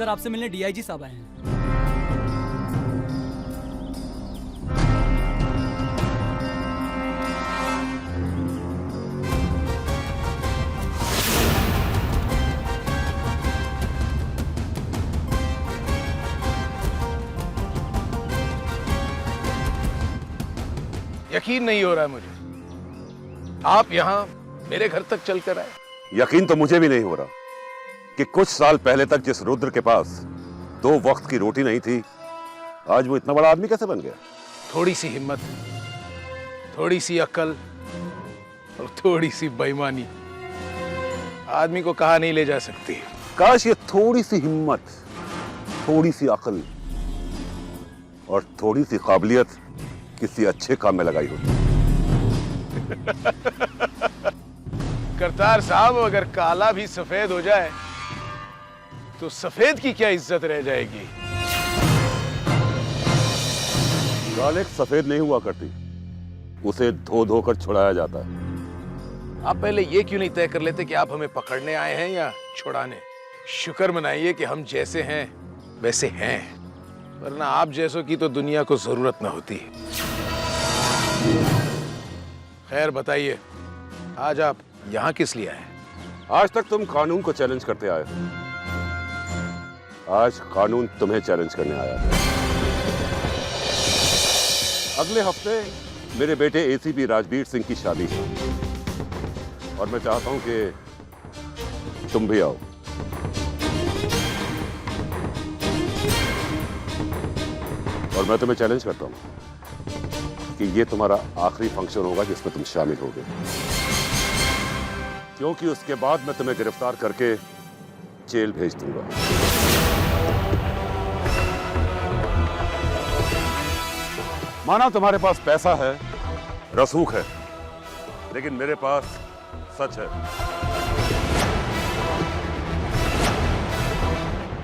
Sir आपसे मिलने DIG साहब आए हैं। यकीन नहीं हो रहा है मुझे, आप यहाँ मेरे घर तक चल कर आए। यकीन तो मुझे भी नहीं हो रहा कि कुछ साल पहले तक जिस रुद्र के पास 2 वक्त की रोटी नहीं थी, आज वो इतना बड़ा आदमी कैसे बन गया। थोड़ी सी हिम्मत, थोड़ी सी अक्ल और थोड़ी सी बेईमानी आदमी को कहाँ नहीं ले जा सकती। काश ये थोड़ी सी हिम्मत, थोड़ी सी अक्ल और थोड़ी सी काबिलियत किसी अच्छे काम में लगाई होती। करतार साहब, अगर काला भी सफेद हो जाए तो सफेद की क्या इज्जत रह जाएगी। काले सफेद नहीं हुआ करती, उसे धो धो कर छुड़ाया जाता है। आप पहले ये क्यों नहीं तय कर लेते कि आप हमें पकड़ने आए हैं या छुड़ाने। शुक्र मनाइए कि हम जैसे हैं वैसे हैं, वरना आप जैसों की तो दुनिया को जरूरत न होती। खैर बताइए, आज आप यहाँ किस लिए आए। आज तक तुम कानून को चैलेंज करते आए हो, आज कानून तुम्हें चैलेंज करने आया है। अगले हफ्ते मेरे बेटे एसीपी राजवीर सिंह की शादी है और मैं चाहता हूं कि तुम भी आओ। और मैं तुम्हें चैलेंज करता हूं कि ये तुम्हारा आखिरी फंक्शन होगा जिसमें तुम शामिल होगे, क्योंकि उसके बाद मैं तुम्हें गिरफ्तार करके जेल भेज दूंगा। माना तुम्हारे पास पैसा है, रसूख है, लेकिन मेरे पास सच है।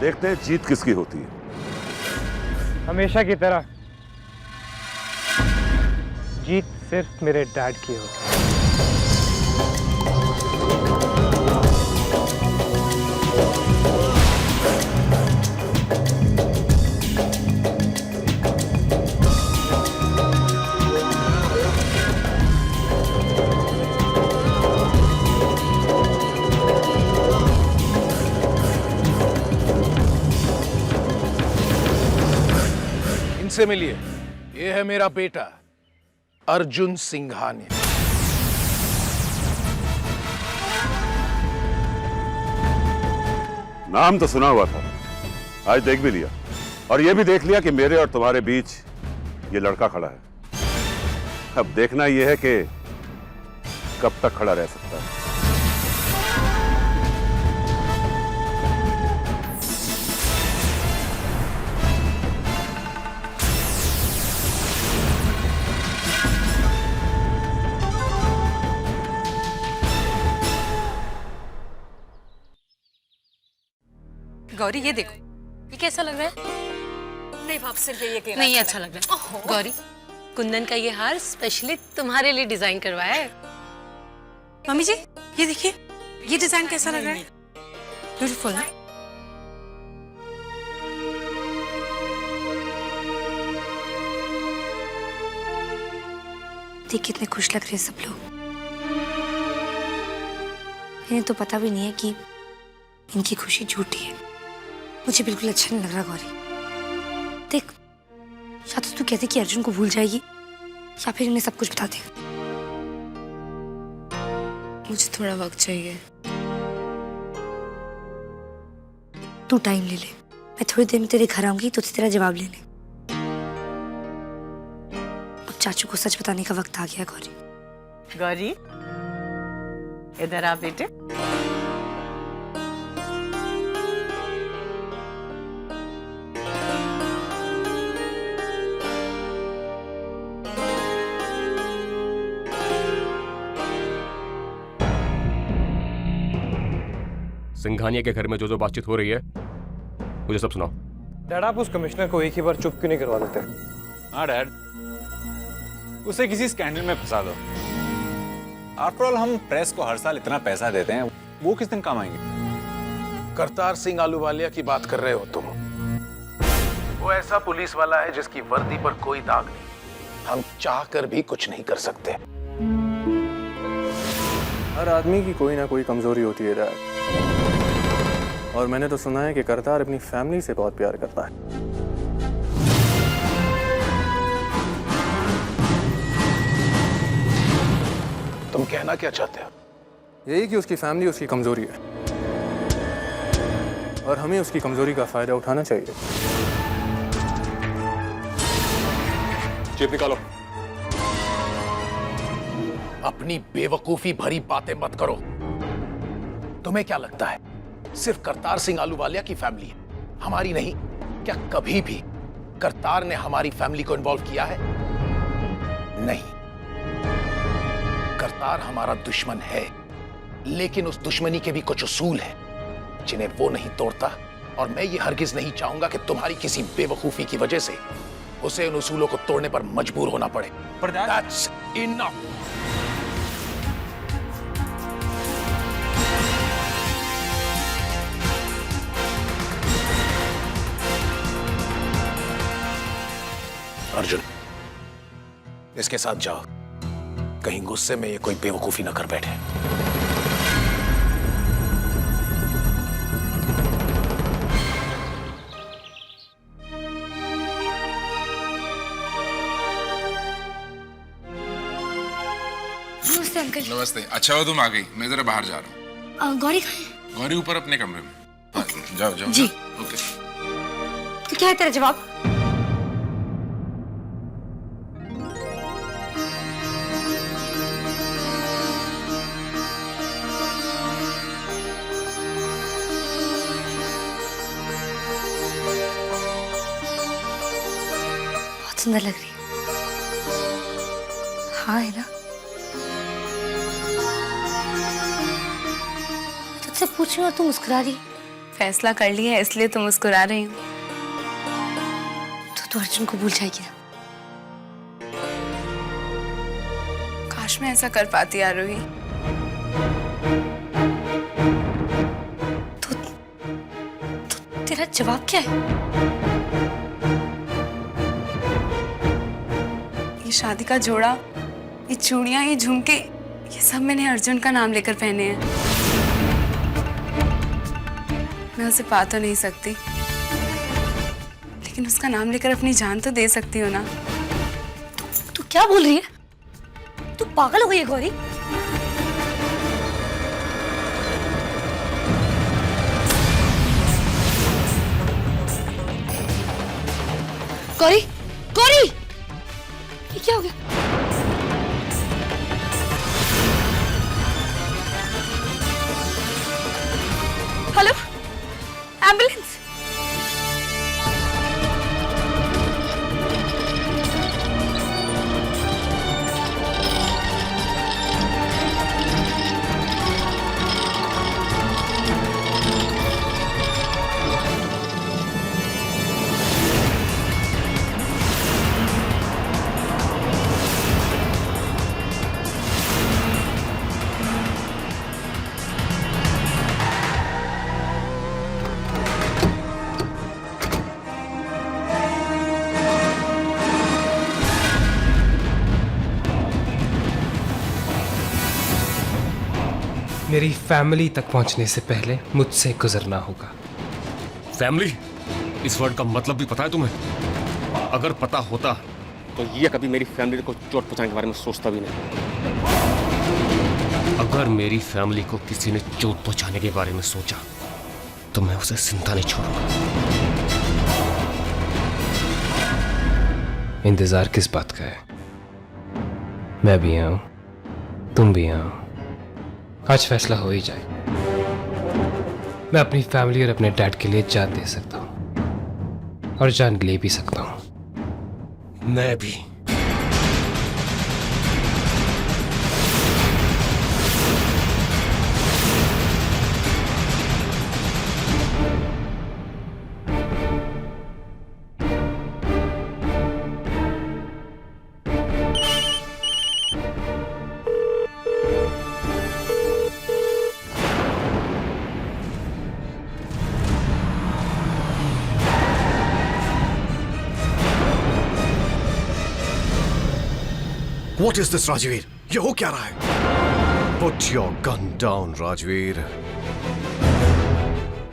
देखते हैं जीत किसकी होती है। हमेशा की तरह जीत सिर्फ मेरे डैड की होती है। इनसे मिलिए, ये है मेरा बेटा अर्जुन सिंघानिया। नाम तो सुना हुआ था, आज देख भी लिया, और ये भी देख लिया कि मेरे और तुम्हारे बीच ये लड़का खड़ा है। अब देखना यह है कि कब तक खड़ा रह सकता है। गौरी ये देखो, ये कैसा लग रहा है? नहीं भाप, सिर्फ ये कहना नहीं अच्छा लग रहा है। गौरी, कुंदन का ये हार स्पेशली तुम्हारे लिए डिजाइन करवाया है। मम्मी जी ये देखिए, ये डिजाइन कैसा लग रहा है? ब्यूटीफुल है। देख कितने खुश लग रहे हैं सब लोग। इन्हें तो पता भी नहीं है कि इनकी खुशी झूठी है। मुझे बिल्कुल अच्छा नहीं लग रहा गौरी। देख, या तो तू कहती कि अर्जुन को भूल जाएगी या फिर इन्हें सब कुछ बता दे। मुझे थोड़ा वक्त चाहिए। तू टाइम ले ले, मैं थोड़ी देर में तेरे घर आऊंगी तो तेरा जवाब लेने। अब चाचू को सच बताने का वक्त आ गया गौरी। गौरी इधर आ बेटे। सिंघानिया के घर में जो जो बातचीत हो रही है मुझे सब सुनाओ। डैड, आप उस कमिश्नर को एक ही बार चुप क्यों नहीं करवा देते? हाँ डैड, उसे किसी स्कैंडल में फंसा दो। आफ्टर ऑल हम प्रेस को हर साल इतना पैसा देते हैं, वो किस दिन काम आएंगे? करतार सिंह आलूवालिया की बात कर रहे हो तुम। वो ऐसा पुलिस वाला है जिसकी वर्दी पर कोई दाग नहीं। हम चाह कर भी कुछ नहीं कर सकते। हर आदमी की कोई ना कोई कमजोरी होती है डैड, और मैंने तो सुना है कि करतार अपनी फैमिली से बहुत प्यार करता है। तुम कहना क्या चाहते हो? यही कि उसकी फैमिली उसकी कमजोरी है, और हमें उसकी कमजोरी का फायदा उठाना चाहिए। चिप निकालो। अपनी बेवकूफी भरी बातें मत करो। तुम्हें क्या लगता है सिर्फ करतार सिंह आलूवालिया की फैमिली है, हमारी नहीं? क्या कभी भी करतार ने हमारी फैमिली को इन्वॉल्व किया है? नहीं। करतार हमारा दुश्मन है, लेकिन उस दुश्मनी के भी कुछ उसूल हैं जिन्हें वो नहीं तोड़ता, और मैं ये हरगिज नहीं चाहूंगा कि तुम्हारी किसी बेवकूफी की वजह से उसे उन उसूलों को तोड़ने पर मजबूर होना पड़े। That's enough. अर्जुन, इसके साथ जाओ, कहीं गुस्से में ये कोई बेवकूफी न कर बैठे। नमस्ते अंकल। नमस्ते। अच्छा हो तुम आ गई, मैं जरा बाहर जा रहा हूँ। गौरी कहाँ है? गौरी ऊपर अपने कमरे में। हाँ, जाओ जाओ। जी। ओके। तो क्या है तेरा जवाब? बहुत सुंदर लग रही है। हाँ है ना? तुझसे पूछ रही हूँ और तू मुस्कुरा रही। फैसला कर लिया है इसलिए तो मुस्कुरा रही हूँ। तो अर्जुन को भूल जाएगी ना? काश मैं ऐसा कर पाती आरोही। तो तेरा जवाब क्या है? ये शादी का जोड़ा, ये चूड़ियां, ये झुमके, ये सब मैंने अर्जुन का नाम लेकर पहने हैं। मैं उसे पा तो नहीं सकती, लेकिन उसका नाम लेकर अपनी जान तो दे सकती हूँ ना। तू क्या बोल रही है? तू पागल हो गई है गौरी? गौरी, गौरी, ये क्या हो गया? Hello, ambulance. मेरी फैमिली तक पहुंचने से पहले मुझसे गुजरना होगा। फैमिली, इस वर्ड का मतलब भी पता है तुम्हें? अगर पता होता तो ये कभी मेरी फैमिली को चोट पहुंचाने के बारे में सोचता भी नहीं। अगर मेरी फैमिली को किसी ने चोट पहुंचाने के बारे में सोचा तो मैं उसे जिंदा नहीं छोड़ूंगा। इंतजार किस बात का है? मैं भी यहाँ हूं, तुम भी यहाँ हो। आज फैसला हो ही जाए। मैं अपनी फैमिली और अपने डैड के लिए जान दे सकता हूं, और जान ले भी सकता हूं। मैं भी। What is this, Rajveer? ये हो क्या रहा है? Put your gun down, Rajveer.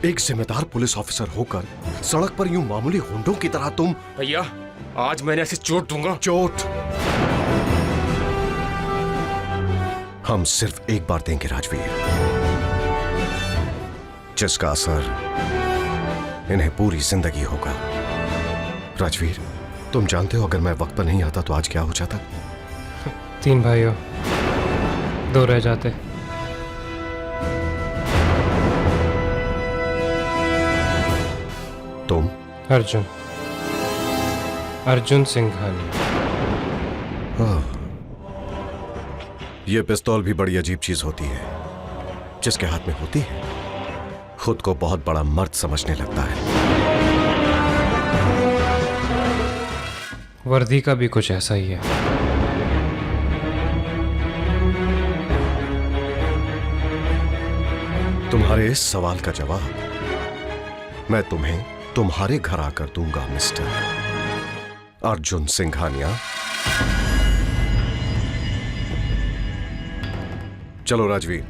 एक जिम्मेदार पुलिस ऑफिसर होकर सड़क पर यूं मामूली हुंडों की तरह तुम। भैया, आज मैंने ऐसे चोट दूंगा। चोट हम सिर्फ एक बार देंगे राजवीर, जिसका असर इन्हें पूरी जिंदगी होगा। राजवीर, तुम जानते हो अगर मैं वक्त पर नहीं आता तो आज क्या हो जाता? 3 भाइयों, 2 रह जाते। तुम? अर्जुन सिंघानिया। यह पिस्तौल भी बड़ी अजीब चीज होती है। जिसके हाथ में होती है खुद को बहुत बड़ा मर्द समझने लगता है। वर्दी का भी कुछ ऐसा ही है। तुम्हारे इस सवाल का जवाब मैं तुम्हें तुम्हारे घर आकर दूंगा, मिस्टर अर्जुन सिंघानिया। चलो राजवीर।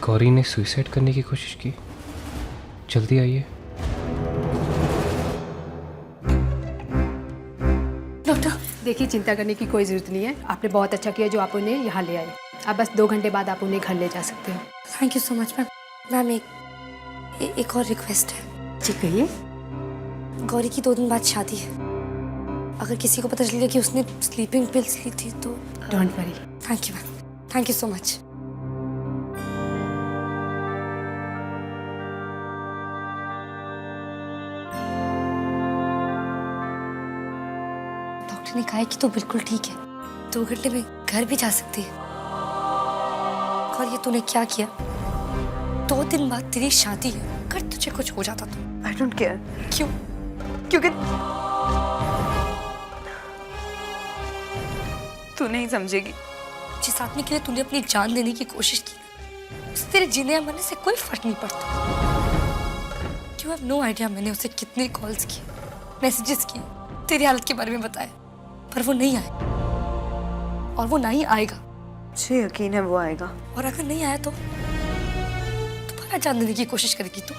गौरी ने सुसाइड करने की कोशिश की। जल्दी आइए। डॉक्टर, देखिए चिंता करने की कोई ज़रूरत नहीं है। आपने बहुत अच्छा किया जो आप उन्हें यहाँ ले आए। आप बस 2 घंटे बाद आप उन्हें घर ले जा सकते हो। Thank you so much ma'am. Ma'am एक और रिक्वेस्ट है। जी कहिए। गौरी की 2 दिन बाद शादी है। अगर किसी को पता चल गया कि उसने स्लीपिंग पिल्स ली थी तो don't worry. Thank you ma'am, thank you so much. ने कहा कि तू बिल्कुल ठीक है, 2 घंटे में घर भी जा सकती है। और ये तूने क्या किया? 2 दिन बाद तेरी शादी है, अगर तुझे कुछ हो जाता तो। I don't care। क्यों? क्योंकि तू नहीं समझेगी। जिस आदमी के लिए तूने अपनी जान देने की कोशिश की, उसे तेरे जीने या मरने से कोई फर्क नहीं पड़ता। You have no idea मैंने उसे कितने कॉल्स किए, मैसेजेस किए, तेरी हालत के बारे में बताया, पर वो नहीं आया और वो ना ही आएगा। मुझे यकीन है वो आएगा। और अगर नहीं आया तो दोबारा जान देने की कोशिश करेगी तू।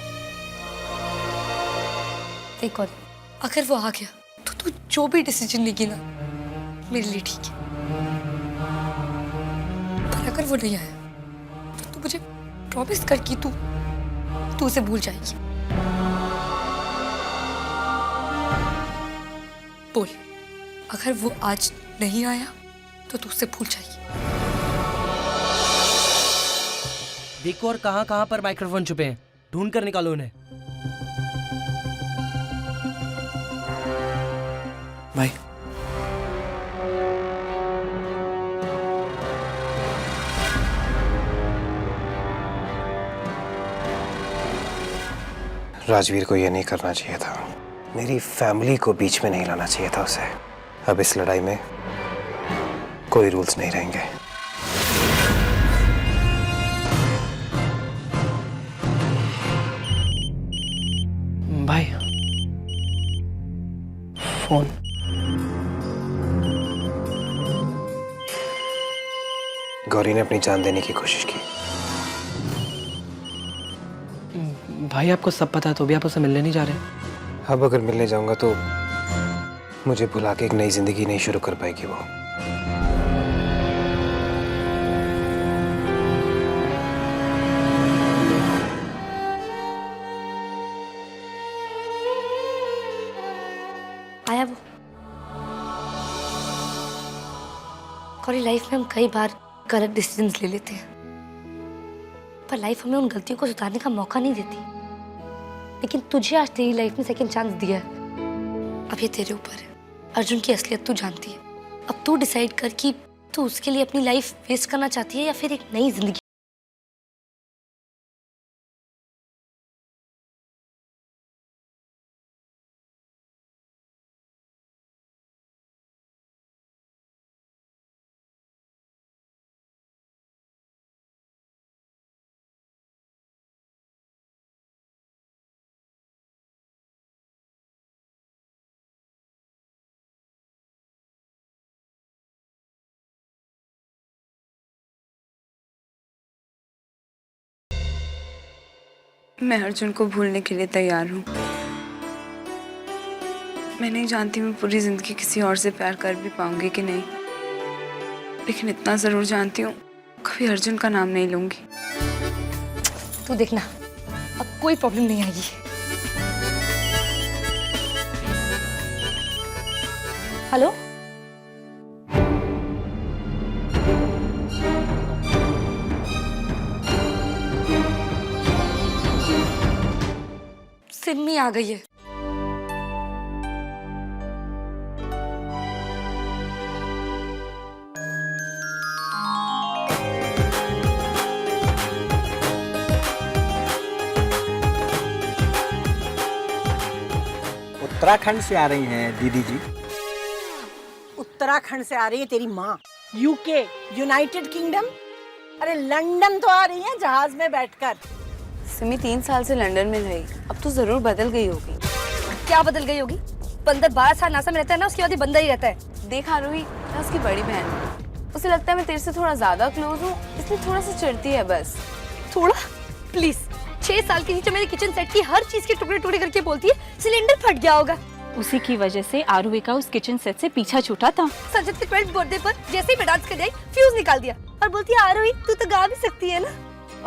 एक और, अगर वो आ गया तो तू जो भी डिसीजन लेगी ना मेरे लिए ठीक है, पर अगर वो नहीं आया तो तू मुझे प्रॉमिस कर कि तू उसे भूल जाएगी। बोल, अगर वो आज नहीं आया तो तू उसे भूल जाएगी। देखो और कहां पर माइक्रोफोन छुपे हैं, ढूंढ कर निकालो उन्हें। भाई, राजवीर को यह नहीं करना चाहिए था। मेरी फैमिली को बीच में नहीं लाना चाहिए था उसे। अब इस लड़ाई में कोई रूल्स नहीं रहेंगे। भाई, फोन। गौरी ने अपनी जान देने की कोशिश की। भाई, आपको सब पता है तो भी आप उससे मिलने नहीं जा रहे? अब अगर मिलने जाऊंगा तो मुझे भुला के एक नई जिंदगी नहीं शुरू कर पाएगी वो। आया वो। गौरी, लाइफ में हम कई बार गलत डिसीजंस ले लेते हैं, पर लाइफ हमें उन गलतियों को सुधारने का मौका नहीं देती। लेकिन तुझे आज तेरी लाइफ में सेकंड चांस दिया है, अब ये तेरे ऊपर है। अर्जुन की असलियत तू जानती है। अब तू डिसाइड कर कि तू उसके लिए अपनी लाइफ वेस्ट करना चाहती है या फिर एक नई जिंदगी। मैं अर्जुन को भूलने के लिए तैयार हूँ। मैं नहीं जानती मैं पूरी जिंदगी किसी और से प्यार कर भी पाऊंगी कि नहीं, लेकिन इतना जरूर जानती हूँ कभी अर्जुन का नाम नहीं लूंगी। तू देखना, अब कोई प्रॉब्लम नहीं आएगी। हेलो, सिम्मी आ गई है। उत्तराखंड से आ रही हैं दीदी जी। उत्तराखंड से आ रही है तेरी माँ? UK, United kingdom? अरे लंदन तो आ रही है जहाज में बैठकर। सिमी 3 साल से लंदन में रही, अब तो जरूर बदल गई होगी। क्या बदल गई होगी? बंदर 12 साल नासा में रहता है ना, उसके बाद ही बंदर ही रहता है। देख आरोही, मैं उसकी बड़ी बहन हूँ, उसे लगता है मैं तेरे से थोड़ा ज्यादा क्लोज हूँ, इसलिए थोड़ा सा चिढ़ती है बस। थोड़ा? प्लीज, 6 साल के नीचे मेरे किचन सेट की हर चीज के टुकड़े टुकड़े करके बोलती है सिलेंडर फट गया होगा। उसी की वजह से आरोही का उस किचन सेट से पीछा छूटा था। संजत के 12th बर्थडे पर जैसे ही मैं डांस कर आई, फ्यूज निकाल दिया और बोलती है आरोही तू तो गा भी सकती है ना।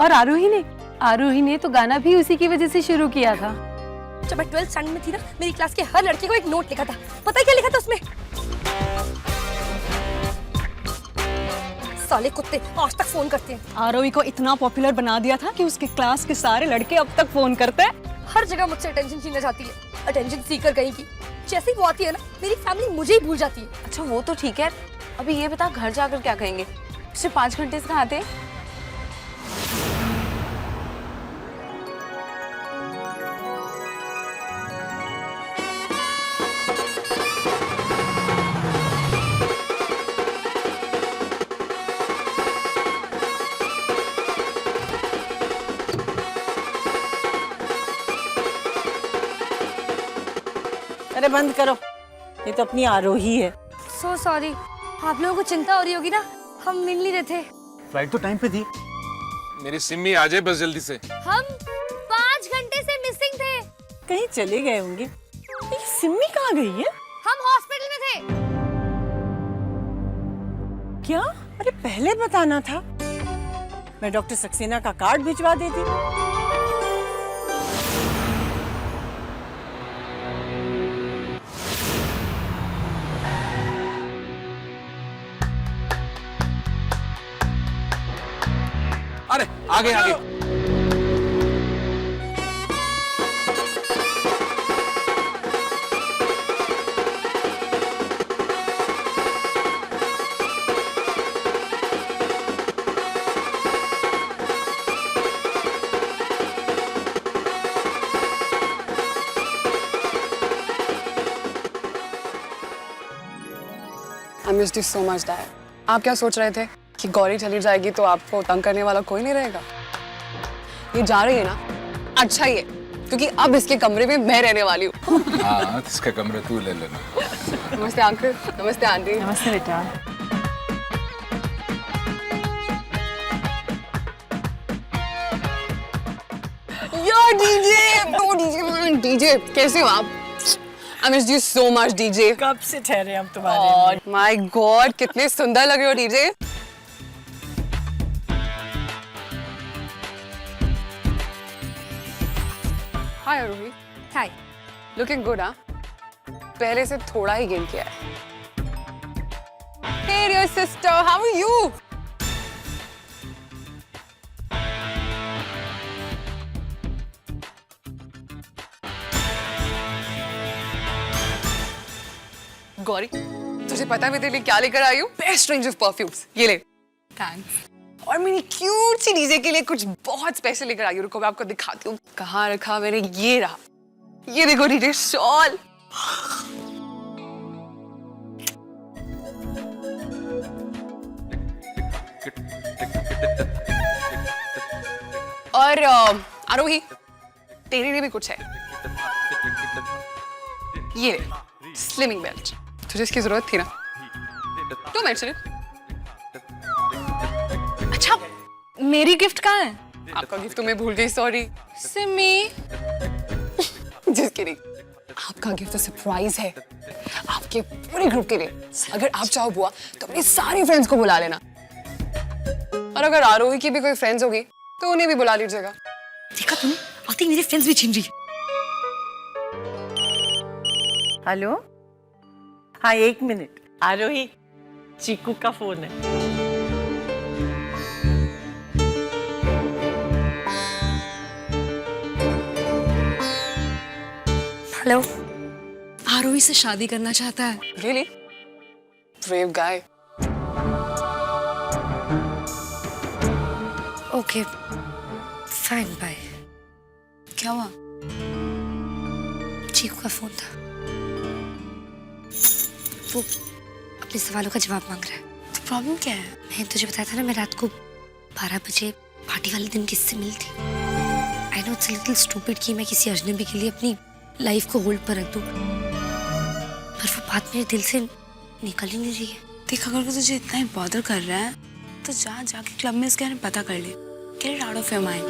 और आरोही ने तो गाना भी उसी की वजह से शुरू किया था। जब मैं 12th स्टैंडर्ड में थी ना, मेरी क्लास के हर लड़के को एक नोट लिखा था। पता है क्या लिखा था उसमें? साले कुत्ते आज तक फोन करते हैं। आरोही को इतना पॉपुलर बना दिया था कि उसके क्लास के सारे लड़के अब तक फोन करते हैं। हर जगह मुझसे अटेंशन छीनना चाहती है, अटेंशन सीकर कहीं की। जैसे ही वो आती है ना, मेरी फैमिली मुझे ही भूल जाती है। अच्छा वो तो ठीक है, अभी ये बता घर जाकर क्या कहेंगे? सिर्फ 5 घंटे से कहाँ आते? अरे बंद करो, ये तो अपनी आरोही है। सो सॉरी, आप लोगों को चिंता हो रही होगी ना, हम मिल नहीं रहे थे। फ्लाइट तो टाइम पे थी। मेरी सिम्मी आ जाए बस जल्दी से। हम 5 घंटे से मिसिंग थे। कहीं चले गए होंगे। ये सिम्मी कहाँ गई है? हम हॉस्पिटल में थे। क्या? अरे पहले बताना था, मैं डॉक्टर सक्सेना का कार्ड भिजवा देती। अरे आगे आगे। I missed you so much, Dad. आप क्या सोच रहे थे कि गौरी चली जाएगी तो आपको तंग करने वाला कोई नहीं रहेगा? ये जा रही है ना, अच्छा ही है, क्योंकि अब इसके कमरे में मैं रहने वाली हूँ। हाँ, इसका कमरा तू ले लेना। नमस्ते अंकल, नमस्ते आंटी। नमस्ते बेटा। यार डीजे कैसे हो आप? I missed you so much, DJ. कब से ठहरे हम तुम्हारे लिए? My God, कितने सुंदर लग रहे हो डीजे। हाय आरोही। हाय। लुकिंग गुड हाँ? पहले से थोड़ा ही गेन किया है। Hey dear sister, how are you? Gauri, तुझे पता है मैं तेरे लिए क्या लेकर आई हूँ? Best range of perfumes. ये ले। थैंक्स। और मेरी क्यूट सी डीजे के लिए कुछ बहुत स्पेशल लेकर आई हूँ। रुको मैं आपको दिखाती हूँ कहाँ रखा मैंने। ये रहा, ये देखो डीजे शॉल। और आरोही, तेरे लिए भी कुछ है। ये स्लिमिंग बेल्ट, तुझे इसकी जरूरत थी ना? Don't mention it. अच्छा, मेरी गिफ्ट कहाँ है? आपका गिफ्ट तो मैं भूल गई, सॉरी। सिमी जिस किdding आपका गिफ्ट तो सरप्राइज है आपके पूरे ग्रुप के लिए। अगर आप चाहो बुआ तो अपनी सारी फ्रेंड्स को बुला लेना, और अगर आरोही की भी कोई फ्रेंड्स होगी तो उन्हें भी बुला लीजिएगा। देखा तुमने, आती मेरे फ्रेंड्स भी छीन रही। हेलो, हाँ 1 मिनट। आरोही, चीकू का फोन है। हेलो, आरोही से शादी करना चाहता है। Really? Brave guy. Okay fine bye. क्या हुआ? चीकू का फोन था, वो अपने सवालों का जवाब मांग रहा है। तो प्रॉब्लम क्या है? मैंने तुझे बताया था ना, मैं रात को 12 बजे पार्टी वाले दिन किससे मिली थी। I know it's a little stupid कि मैं किसी अजनबी के लिए अपनी लाइफ को होल्ड पर रख दूं, पर वो बात मेरे दिल से निकल ही नहीं रही है। देख, अगर वो तुझे इतना ही बॉदर कर रहा है तो जाके क्लब में इसके बारे में पता कर ले। Get it out of your mind.